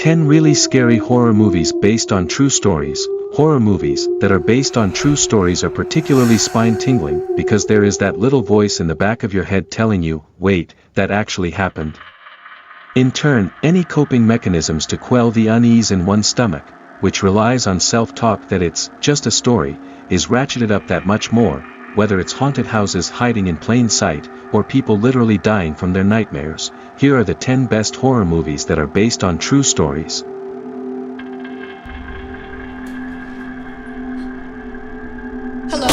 10 really scary horror movies based on true stories. Horror movies that are based on true stories are particularly spine-tingling because there is that little voice in the back of your head telling you, wait, that actually happened. In turn, any coping mechanisms to quell the unease in one's stomach, which relies on self-talk that it's just a story, is ratcheted up that much more, whether it's haunted houses hiding in plain sight, or people literally dying from their nightmares. Here are the 10 best horror movies that are based on true stories. Hello.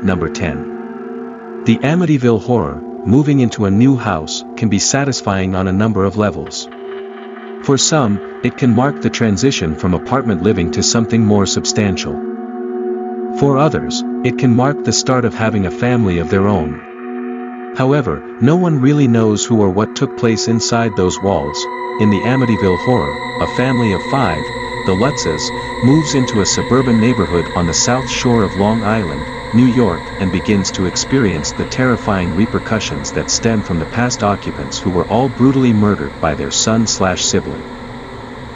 Number 10. The Amityville Horror. Moving into a new house can be satisfying on a number of levels. For some, it can mark the transition from apartment living to something more substantial. For others, it can mark the start of having a family of their own. However, no one really knows who or what took place inside those walls. In the Amityville Horror, a family of 5, the Lutzes, moves into a suburban neighborhood on the south shore of Long Island, New York, and begins to experience the terrifying repercussions that stem from the past occupants who were all brutally murdered by their son/sibling.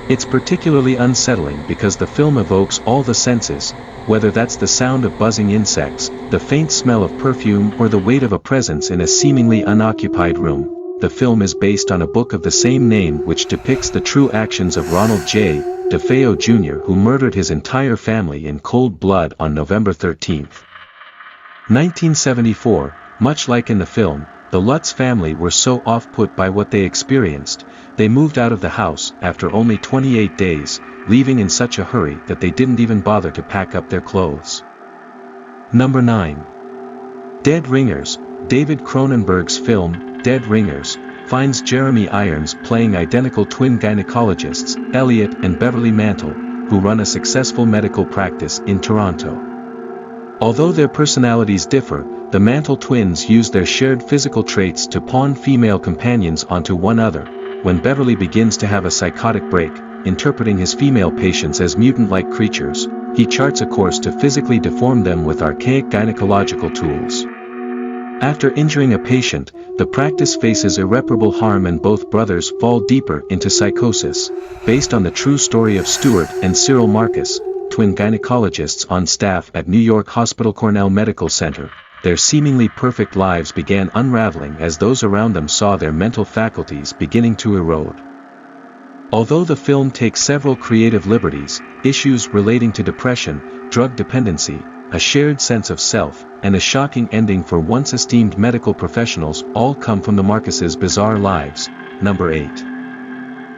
It's particularly unsettling because the film evokes all the senses, whether that's the sound of buzzing insects, the faint smell of perfume, or the weight of a presence in a seemingly unoccupied room. The film is based on a book of the same name which depicts the true actions of Ronald J. DeFeo Jr., who murdered his entire family in cold blood on November 13, 1974. Much like in the film, the Lutz family were so off-put by what they experienced, they moved out of the house after only 28 days, leaving in such a hurry that they didn't even bother to pack up their clothes. Number 9. Dead Ringers. David Cronenberg's film, Dead Ringers, finds Jeremy Irons playing identical twin gynecologists, Elliot and Beverly Mantle, who run a successful medical practice in Toronto. Although their personalities differ, the Mantle twins use their shared physical traits to pawn female companions onto one another. When Beverly begins to have a psychotic break, interpreting his female patients as mutant-like creatures, he charts a course to physically deform them with archaic gynecological tools. After injuring a patient, the practice faces irreparable harm and both brothers fall deeper into psychosis. Based on the true story of Stuart and Cyril Marcus, twin gynecologists on staff at New York Hospital Cornell Medical Center, their seemingly perfect lives began unraveling as those around them saw their mental faculties beginning to erode. Although the film takes several creative liberties, issues relating to depression, drug dependency, a shared sense of self, and a shocking ending for once esteemed medical professionals all come from the Marcuses' bizarre lives. Number 8.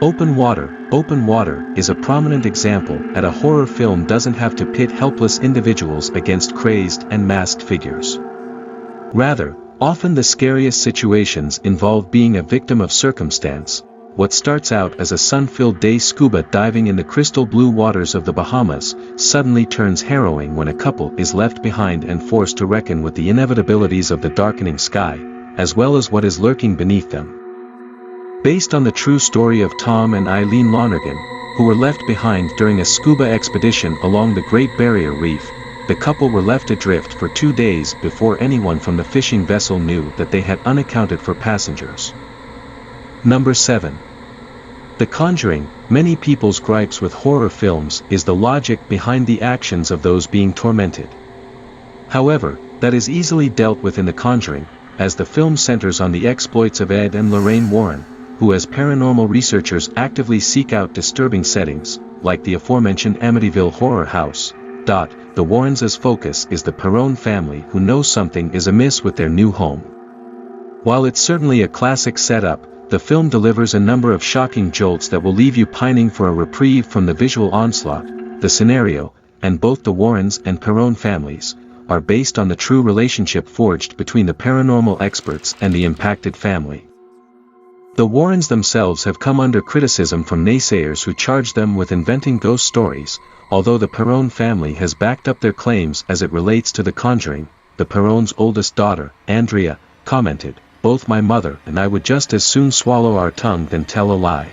Open Water. Open Water is a prominent example that a horror film doesn't have to pit helpless individuals against crazed and masked figures. Rather, often the scariest situations involve being a victim of circumstance. What starts out as a sun-filled day scuba diving in the crystal blue waters of the Bahamas suddenly turns harrowing when a couple is left behind and forced to reckon with the inevitabilities of the darkening sky, as well as what is lurking beneath them. Based on the true story of Tom and Eileen Lonergan, who were left behind during a scuba expedition along the Great Barrier Reef, the couple were left adrift for 2 days before anyone from the fishing vessel knew that they had unaccounted for passengers. Number 7. The Conjuring. Many people's gripes with horror films is the logic behind the actions of those being tormented. However, that is easily dealt with in The Conjuring, as the film centers on the exploits of Ed and Lorraine Warren, who as paranormal researchers actively seek out disturbing settings, like the aforementioned Amityville Horror House. The Warrens' focus is the Perron family who know something is amiss with their new home. While it's certainly a classic setup, the film delivers a number of shocking jolts that will leave you pining for a reprieve from the visual onslaught. The scenario, and both the Warrens and Perron families, are based on the true relationship forged between the paranormal experts and the impacted family. The Warrens themselves have come under criticism from naysayers who charge them with inventing ghost stories, although the Perron family has backed up their claims as it relates to The Conjuring. The Perron's oldest daughter, Andrea, commented, "Both my mother and I would just as soon swallow our tongue than tell a lie.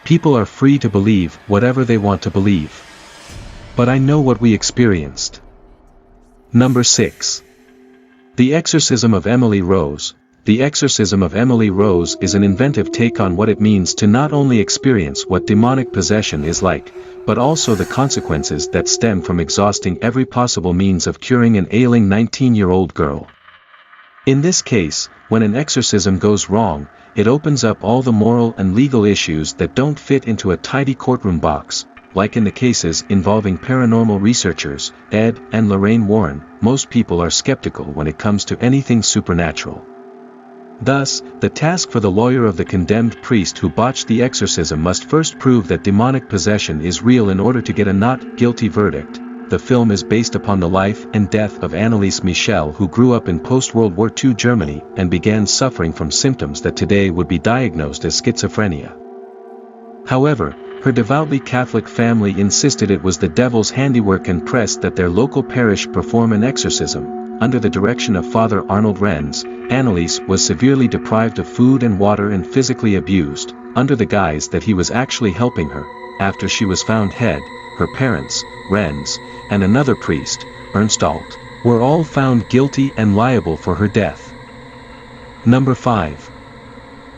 People are free to believe whatever they want to believe. But I know what we experienced." Number 6. The Exorcism of Emily Rose. The Exorcism of Emily Rose is an inventive take on what it means to not only experience what demonic possession is like, but also the consequences that stem from exhausting every possible means of curing an ailing 19-year-old girl. In this case, when an exorcism goes wrong, it opens up all the moral and legal issues that don't fit into a tidy courtroom box. Like in the cases involving paranormal researchers, Ed and Lorraine Warren, most people are skeptical when it comes to anything supernatural. Thus, the task for the lawyer of the condemned priest who botched the exorcism must first prove that demonic possession is real in order to get a not guilty verdict. The film is based upon the life and death of Anneliese Michel, who grew up in post-World War II Germany and began suffering from symptoms that today would be diagnosed as schizophrenia. However, her devoutly Catholic family insisted it was the devil's handiwork and pressed that their local parish perform an exorcism. Under the direction of Father Arnold Renz, Anneliese was severely deprived of food and water and physically abused, under the guise that he was actually helping her. After she was found dead, her parents, Renz, and another priest, Ernst Alt, were all found guilty and liable for her death. Number 5.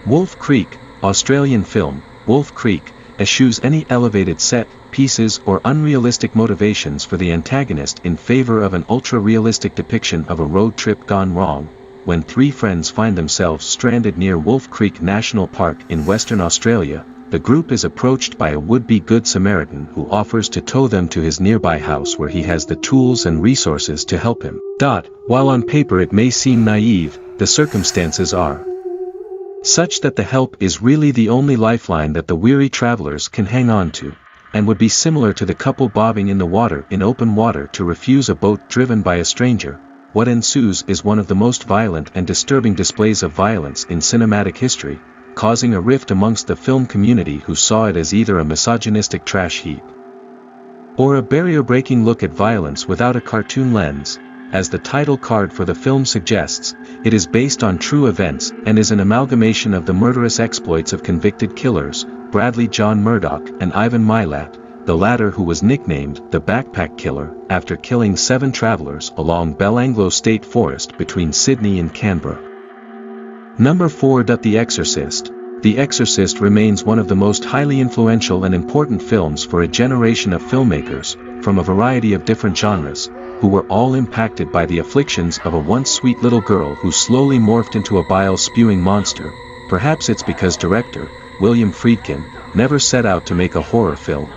Wolf Creek, Australian film. Wolf Creek eschews any elevated set pieces or unrealistic motivations for the antagonist in favor of an ultra-realistic depiction of a road trip gone wrong. When three friends find themselves stranded near Wolf Creek National Park in Western Australia, the group is approached by a would-be Good Samaritan who offers to tow them to his nearby house where he has the tools and resources to help him. While on paper it may seem naive, the circumstances are such that the help is really the only lifeline that the weary travelers can hang on to, and would be similar to the couple bobbing in the water in open water to refuse a boat driven by a stranger. What ensues is one of the most violent and disturbing displays of violence in cinematic history, causing a rift amongst the film community who saw it as either a misogynistic trash heap or a barrier-breaking look at violence without a cartoon lens. As the title card for the film suggests, it is based on true events and is an amalgamation of the murderous exploits of convicted killers, Bradley John Murdoch and Ivan Milat, the latter who was nicknamed the Backpack Killer, after killing 7 travelers along Belanglo State Forest between Sydney and Canberra. Number 4. The Exorcist. The Exorcist remains one of the most highly influential and important films for a generation of filmmakers, from a variety of different genres, who were all impacted by the afflictions of a once sweet little girl who slowly morphed into a bile-spewing monster. Perhaps it's because director, William Friedkin, never set out to make a horror film.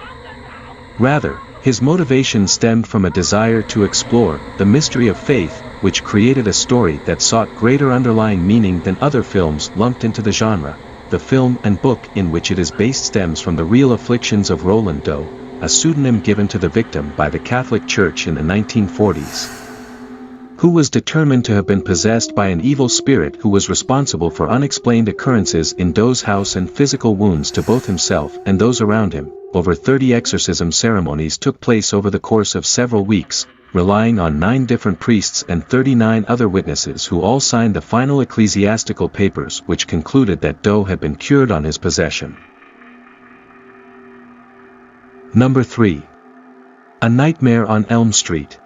Rather, his motivation stemmed from a desire to explore the mystery of faith, which created a story that sought greater underlying meaning than other films lumped into the genre. The film and book in which it is based stems from the real afflictions of Roland Doe, a pseudonym given to the victim by the Catholic Church in the 1940s, who was determined to have been possessed by an evil spirit who was responsible for unexplained occurrences in Doe's house and physical wounds to both himself and those around him. Over 30 exorcism ceremonies took place over the course of several weeks, relying on 9 different priests and 39 other witnesses who all signed the final ecclesiastical papers which concluded that Doe had been cured on his possession. Number 3. A Nightmare on Elm Street.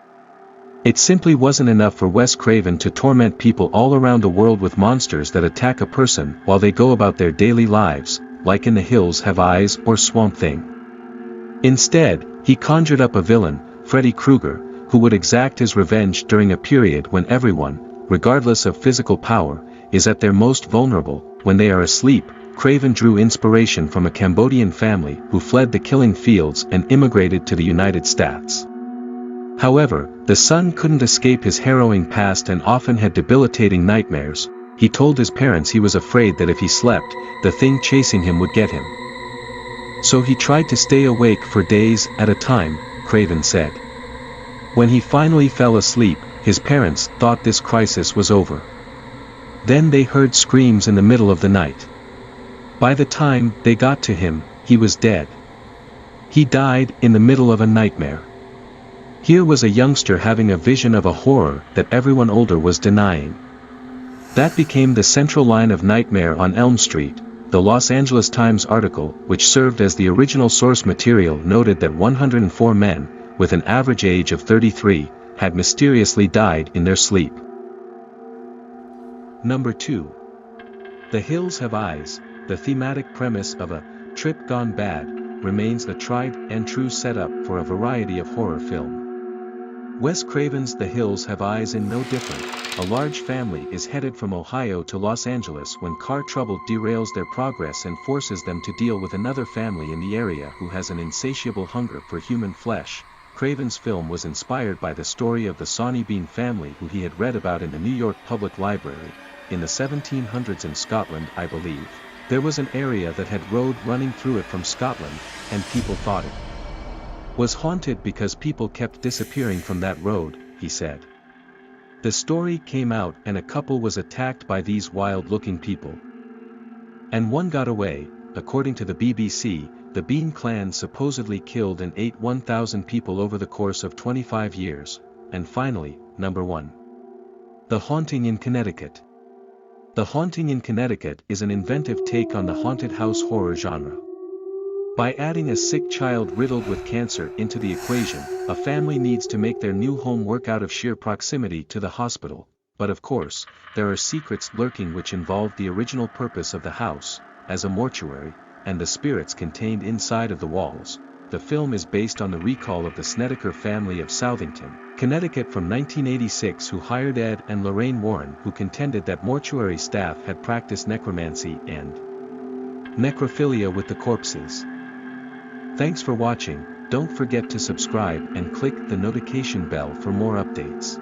It simply wasn't enough for Wes Craven to torment people all around the world with monsters that attack a person while they go about their daily lives, like in The Hills Have Eyes or Swamp Thing. Instead, he conjured up a villain, Freddy Krueger, who would exact his revenge during a period when everyone, regardless of physical power, is at their most vulnerable. When they are asleep, Craven drew inspiration from a Cambodian family who fled the killing fields and immigrated to the United States. However, the son couldn't escape his harrowing past and often had debilitating nightmares. He told his parents he was afraid that if he slept, the thing chasing him would get him. So he tried to stay awake for days at a time, Craven said. When he finally fell asleep, his parents thought this crisis was over. Then they heard screams in the middle of the night. By the time they got to him, he was dead. He died in the middle of a nightmare. Here was a youngster having a vision of a horror that everyone older was denying. That became the central line of Nightmare on Elm Street. The Los Angeles Times article, which served as the original source material, noted that 104 men, with an average age of 33, had mysteriously died in their sleep. Number 2. The Hills Have Eyes, the thematic premise of A Trip Gone Bad, remains the tried and true setup for a variety of horror film. Wes Craven's The Hills Have Eyes is no different. A large family is headed from Ohio to Los Angeles when car trouble derails their progress and forces them to deal with another family in the area who has an insatiable hunger for human flesh. Craven's film was inspired by the story of the Sawney Bean family who he had read about in the New York Public Library. In the 1700s in Scotland, I believe, there was an area that had road running through it from Scotland, and people thought it was haunted because people kept disappearing from that road, he said. The story came out and a couple was attacked by these wild-looking people. And one got away. According to the BBC, the Bean clan supposedly killed and ate 1,000 people over the course of 25 years. And finally, number 1. The Haunting in Connecticut. The Haunting in Connecticut is an inventive take on the haunted house horror genre. By adding a sick child riddled with cancer into the equation, a family needs to make their new home work out of sheer proximity to the hospital. But of course, there are secrets lurking which involve the original purpose of the house, as a mortuary, and the spirits contained inside of the walls. The film is based on the recall of the Snedeker family of Southington, Connecticut from 1986 who hired Ed and Lorraine Warren, who contended that mortuary staff had practiced necromancy and necrophilia with the corpses. Thanks for watching. Don't forget to subscribe and click the notification bell for more updates.